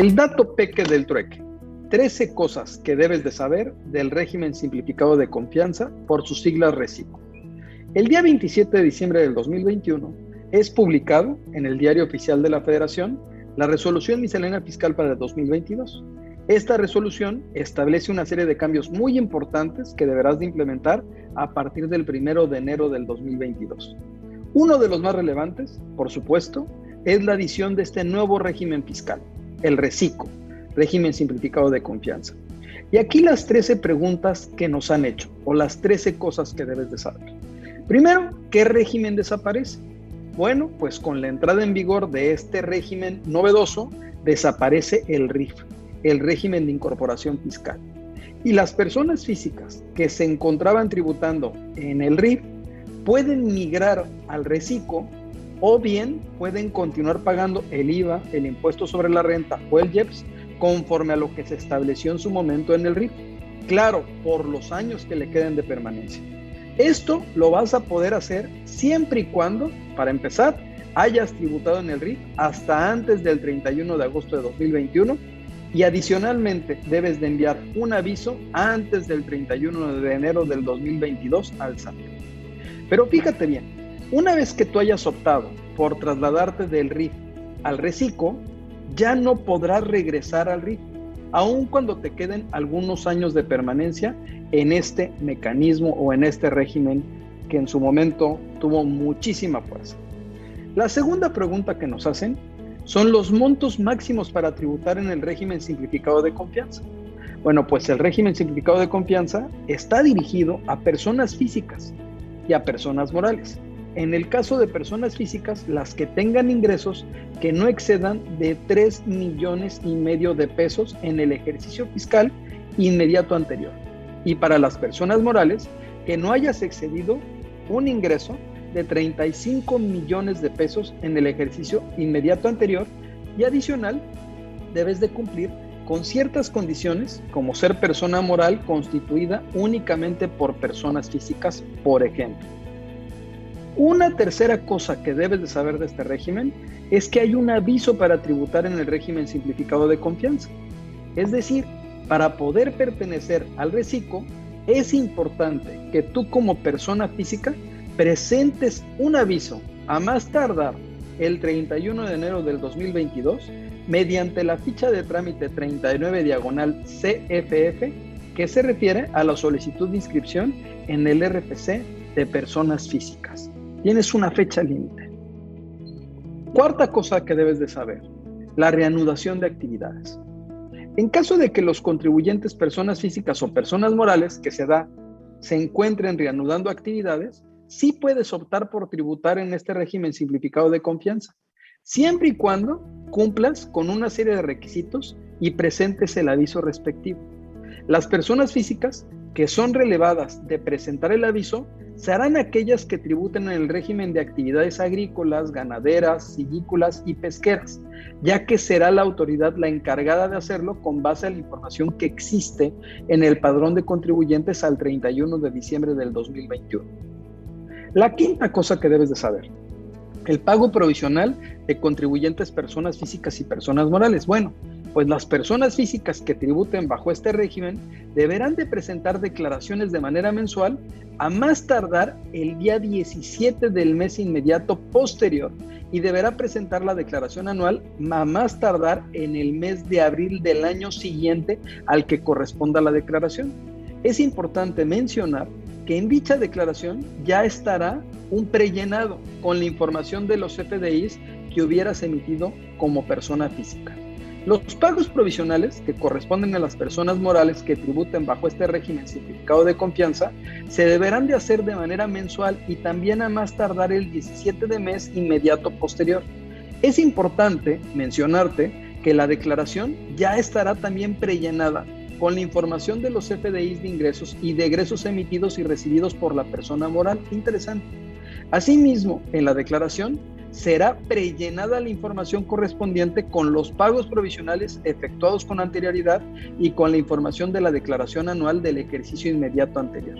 El dato peque del trueque. 13 cosas que debes de saber del régimen simplificado de confianza, por sus siglas RECICO. El día 27 de diciembre del 2021 es publicado en el Diario Oficial de la Federación la Resolución Miscelánea Fiscal para el 2022. Esta resolución establece una serie de cambios muy importantes que deberás de implementar a partir del 1 de enero del 2022. Uno de los más relevantes, por supuesto, es la adición de este nuevo régimen fiscal, el RECICO, régimen simplificado de confianza. Y aquí las 13 preguntas que nos han hecho, o las 13 cosas que debes de saber. Primero, ¿qué régimen desaparece? Bueno, pues con la entrada en vigor de este régimen novedoso, desaparece el RIF, el régimen de incorporación fiscal. Y las personas físicas que se encontraban tributando en el RIF pueden migrar al RECICO, o bien pueden continuar pagando el IVA, el impuesto sobre la renta o el IEPS conforme a lo que se estableció en su momento en el RIF. Claro, por los años que le queden de permanencia. Esto lo vas a poder hacer siempre y cuando, para empezar, hayas tributado en el RIF hasta antes del 31 de agosto de 2021 y adicionalmente debes de enviar un aviso antes del 31 de enero del 2022 al SAT. Pero fíjate bien, una vez que tú hayas optado por trasladarte del RIF al RECICO, ya no podrás regresar al RIF, aun cuando te queden algunos años de permanencia en este mecanismo o en este régimen que en su momento tuvo muchísima fuerza. La segunda pregunta que nos hacen son los montos máximos para tributar en el régimen simplificado de confianza. Bueno, pues el régimen simplificado de confianza está dirigido a personas físicas y a personas morales. En el caso de personas físicas, las que tengan ingresos que no excedan de 3,5 millones de pesos en el ejercicio fiscal inmediato anterior. Y para las personas morales, que no hayas excedido un ingreso de 35 millones de pesos en el ejercicio inmediato anterior, y adicional, debes de cumplir con ciertas condiciones, como ser persona moral constituida únicamente por personas físicas, por ejemplo. Una tercera cosa que debes de saber de este régimen es que hay un aviso para tributar en el régimen simplificado de confianza. Es decir, para poder pertenecer al RECICO, es importante que tú como persona física presentes un aviso a más tardar el 31 de enero del 2022 mediante la ficha de trámite 39/CFF, que se refiere a la solicitud de inscripción en el RFC de personas físicas. Tienes una fecha límite. Cuarta cosa que debes de saber, la reanudación de actividades. En caso de que los contribuyentes, personas físicas o personas morales que se encuentren reanudando actividades, sí puedes optar por tributar en este régimen simplificado de confianza, siempre y cuando cumplas con una serie de requisitos y presentes el aviso respectivo. Las personas físicas que son relevadas de presentar el aviso serán aquellas que tributen en el régimen de actividades agrícolas, ganaderas, silvícolas y pesqueras, ya que será la autoridad la encargada de hacerlo con base a la información que existe en el padrón de contribuyentes al 31 de diciembre del 2021. La quinta cosa que debes de saber, el pago provisional de contribuyentes, personas físicas y personas morales. Bueno, pues las personas físicas que tributen bajo este régimen deberán de presentar declaraciones de manera mensual a más tardar el día 17 del mes inmediato posterior, y deberá presentar la declaración anual a más tardar en el mes de abril del año siguiente al que corresponda la declaración. Es importante mencionar que en dicha declaración ya estará un prellenado con la información de los FDIs que hubieras emitido como persona física. Los pagos provisionales que corresponden a las personas morales que tributen bajo este régimen simplificado de confianza se deberán de hacer de manera mensual y también a más tardar el 17 de mes inmediato posterior. Es importante mencionarte que la declaración ya estará también prellenada con la información de los FDIs de ingresos y de egresos emitidos y recibidos por la persona moral. Interesante. Asimismo, en la declaración será prellenada la información correspondiente con los pagos provisionales efectuados con anterioridad y con la información de la declaración anual del ejercicio inmediato anterior.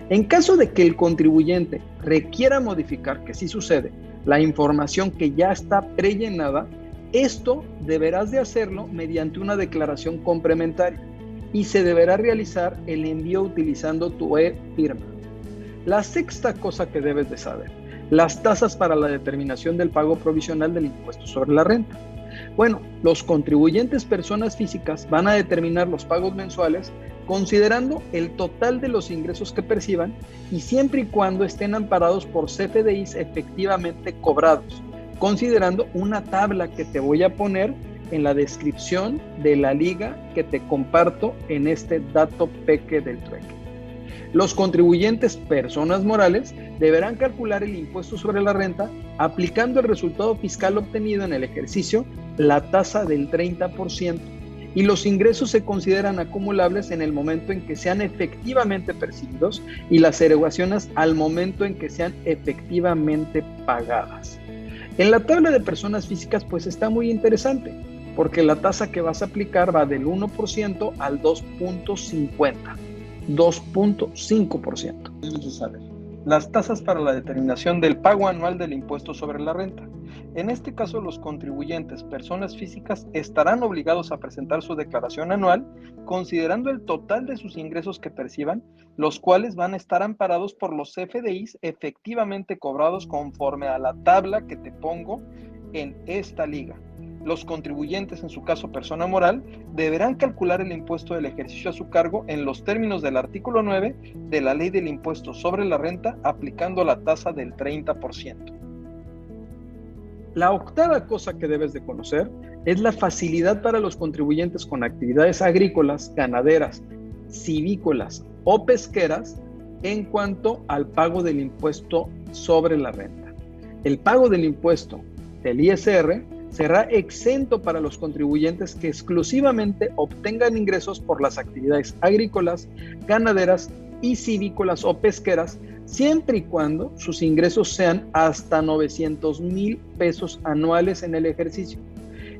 En caso de que el contribuyente requiera modificar, que sí sucede, la información que ya está prellenada, Esto deberás de hacerlo mediante una declaración complementaria y se deberá realizar el envío utilizando tu e-firma. La sexta cosa que debes de saber: las tasas para la determinación del pago provisional del impuesto sobre la renta. Bueno, los contribuyentes personas físicas van a determinar los pagos mensuales considerando el total de los ingresos que perciban y siempre y cuando estén amparados por CFDIs efectivamente cobrados, considerando una tabla que te voy a poner en la descripción de la liga que te comparto en este dato peque del trueque. Los contribuyentes personas morales deberán calcular el impuesto sobre la renta aplicando el resultado fiscal obtenido en el ejercicio, la tasa del 30%, y los ingresos se consideran acumulables en el momento en que sean efectivamente percibidos y las erogaciones al momento en que sean efectivamente pagadas. En la tabla de personas físicas pues está muy interesante, porque la tasa que vas a aplicar va del 1% al 2.5%. Debes de saber las tasas para la determinación del pago anual del impuesto sobre la renta. En este caso, los contribuyentes, personas físicas, estarán obligados a presentar su declaración anual considerando el total de sus ingresos que perciban, los cuales van a estar amparados por los CFDIs efectivamente cobrados conforme a la tabla que te pongo en esta liga. Los contribuyentes, en su caso persona moral, deberán calcular el impuesto del ejercicio a su cargo en los términos del artículo 9 de la Ley del Impuesto sobre la Renta, aplicando la tasa del 30%. La octava cosa que debes de conocer es la facilidad para los contribuyentes con actividades agrícolas, ganaderas, silvícolas o pesqueras en cuanto al pago del impuesto sobre la renta. El pago del impuesto del ISR será exento para los contribuyentes que exclusivamente obtengan ingresos por las actividades agrícolas, ganaderas y silvícolas o pesqueras, siempre y cuando sus ingresos sean hasta 900,000 pesos anuales en el ejercicio.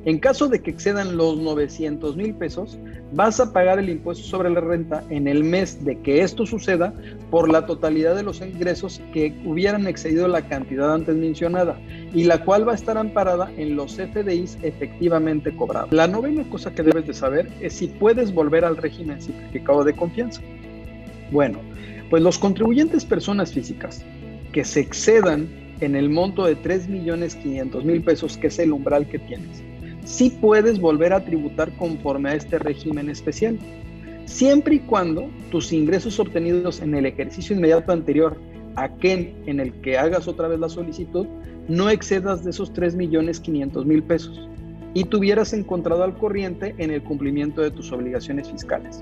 En caso de que excedan los 900,000 pesos, vas a pagar el impuesto sobre la renta en el mes de que esto suceda por la totalidad de los ingresos que hubieran excedido la cantidad antes mencionada, y la cual va a estar amparada en los CFDIs efectivamente cobrados. La novena cosa que debes de saber es si puedes volver al régimen simplificado de confianza. Bueno, pues los contribuyentes personas físicas que se excedan en el monto de 3,500,000 pesos, que es el umbral que tienes, sí puedes volver a tributar conforme a este régimen especial, siempre y cuando tus ingresos obtenidos en el ejercicio inmediato anterior a aquel en el que hagas otra vez la solicitud no excedas de esos 3,500,000 pesos y te hubieras encontrado al corriente en el cumplimiento de tus obligaciones fiscales.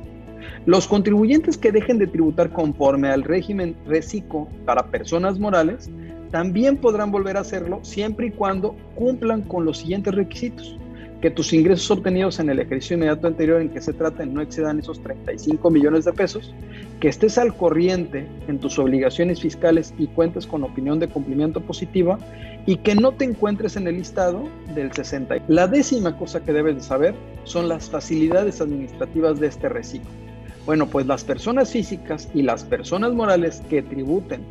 Los contribuyentes que dejen de tributar conforme al régimen reciclo para personas morales también podrán volver a hacerlo siempre y cuando cumplan con los siguientes requisitos: que tus ingresos obtenidos en el ejercicio inmediato anterior en que se traten no excedan esos 35 millones de pesos, que estés al corriente en tus obligaciones fiscales y cuentes con opinión de cumplimiento positiva, y que no te encuentres en el listado del 60. La décima cosa que debes de saber son las facilidades administrativas de este reciclo. Bueno, pues las personas físicas y las personas morales que tributen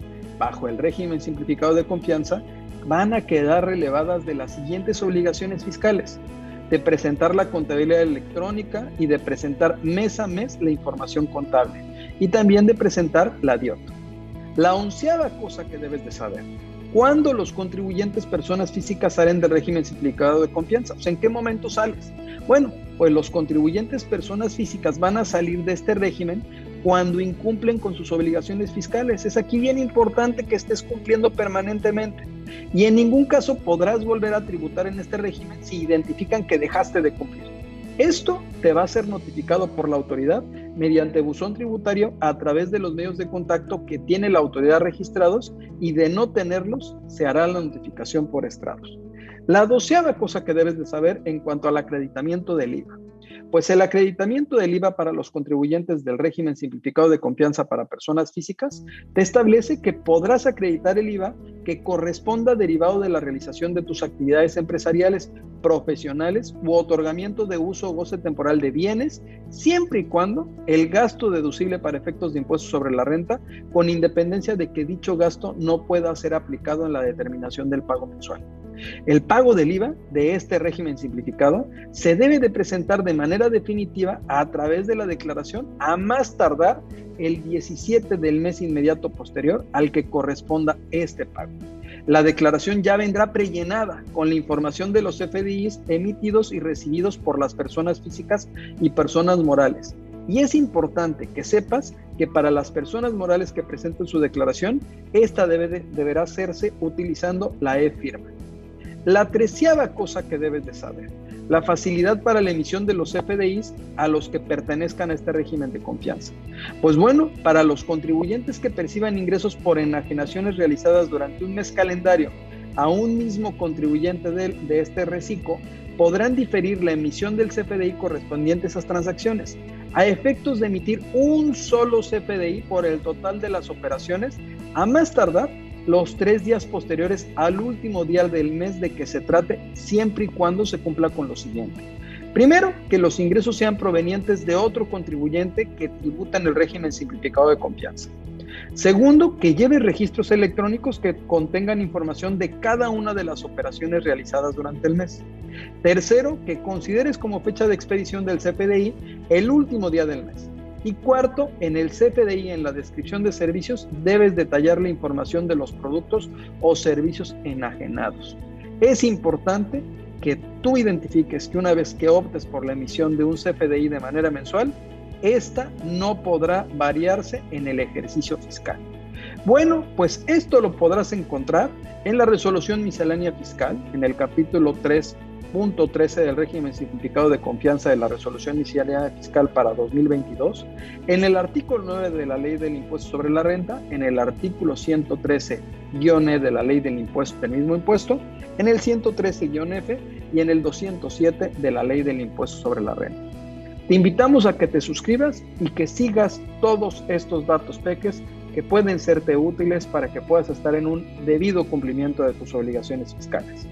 bajo el régimen simplificado de confianza van a quedar relevadas de las siguientes obligaciones fiscales: de presentar la contabilidad electrónica y de presentar mes a mes la información contable, y también de presentar la DIOT. La onceava cosa que debes de saber: ¿cuándo los contribuyentes personas físicas salen del régimen simplificado de confianza? O sea, ¿en qué momento sales? Bueno, pues los contribuyentes personas físicas van a salir de este régimen cuando incumplen con sus obligaciones fiscales. Es aquí bien importante que estés cumpliendo permanentemente, y en ningún caso podrás volver a tributar en este régimen si identifican que dejaste de cumplir. Esto te va a ser notificado por la autoridad mediante buzón tributario a través de los medios de contacto que tiene la autoridad registrados, y de no tenerlos se hará la notificación por estrados. La doceava cosa que debes de saber en cuanto al acreditamiento del IVA. Pues el acreditamiento del IVA para los contribuyentes del régimen simplificado de confianza para personas físicas te establece que podrás acreditar el IVA que corresponda derivado de la realización de tus actividades empresariales, profesionales u otorgamiento de uso o goce temporal de bienes, siempre y cuando el gasto deducible para efectos de impuestos sobre la renta, con independencia de que dicho gasto no pueda ser aplicado en la determinación del pago mensual. El pago del IVA de este régimen simplificado se debe de presentar de manera definitiva a través de la declaración a más tardar el 17 del mes inmediato posterior al que corresponda este pago. La declaración ya vendrá prellenada con la información de los CFDIs emitidos y recibidos por las personas físicas y personas morales. Y es importante que sepas que para las personas morales que presenten su declaración, esta deberá hacerse utilizando la e-firma. La 13ª cosa que debes de saber: la facilidad para la emisión de los CFDIs a los que pertenezcan a este régimen de confianza. Pues bueno, para los contribuyentes que perciban ingresos por enajenaciones realizadas durante un mes calendario a un mismo contribuyente de este reciclo, podrán diferir la emisión del CFDI correspondiente a esas transacciones, a efectos de emitir un solo CFDI por el total de las operaciones, a más tardar los 3 días posteriores al último día del mes de que se trate, siempre y cuando se cumpla con lo siguiente. Primero, que los ingresos sean provenientes de otro contribuyente que tributa en el régimen simplificado de confianza. Segundo, que lleve registros electrónicos que contengan información de cada una de las operaciones realizadas durante el mes. Tercero, que consideres como fecha de expedición del CFDI el último día del mes. Y cuarto, en el CFDI, en la descripción de servicios, debes detallar la información de los productos o servicios enajenados. Es importante que tú identifiques que una vez que optes por la emisión de un CFDI de manera mensual, esta no podrá variarse en el ejercicio fiscal. Bueno, pues esto lo podrás encontrar en la resolución miscelánea fiscal, en el capítulo 3.13 del régimen simplificado de confianza de la resolución miscelánea fiscal para 2022, en el artículo 9 de la ley del impuesto sobre la renta, en el artículo 113-E de la ley del mismo impuesto, en el 113-F y en el 207 de la ley del impuesto sobre la renta. Te invitamos a que te suscribas y que sigas todos estos datos peques que pueden serte útiles para que puedas estar en un debido cumplimiento de tus obligaciones fiscales.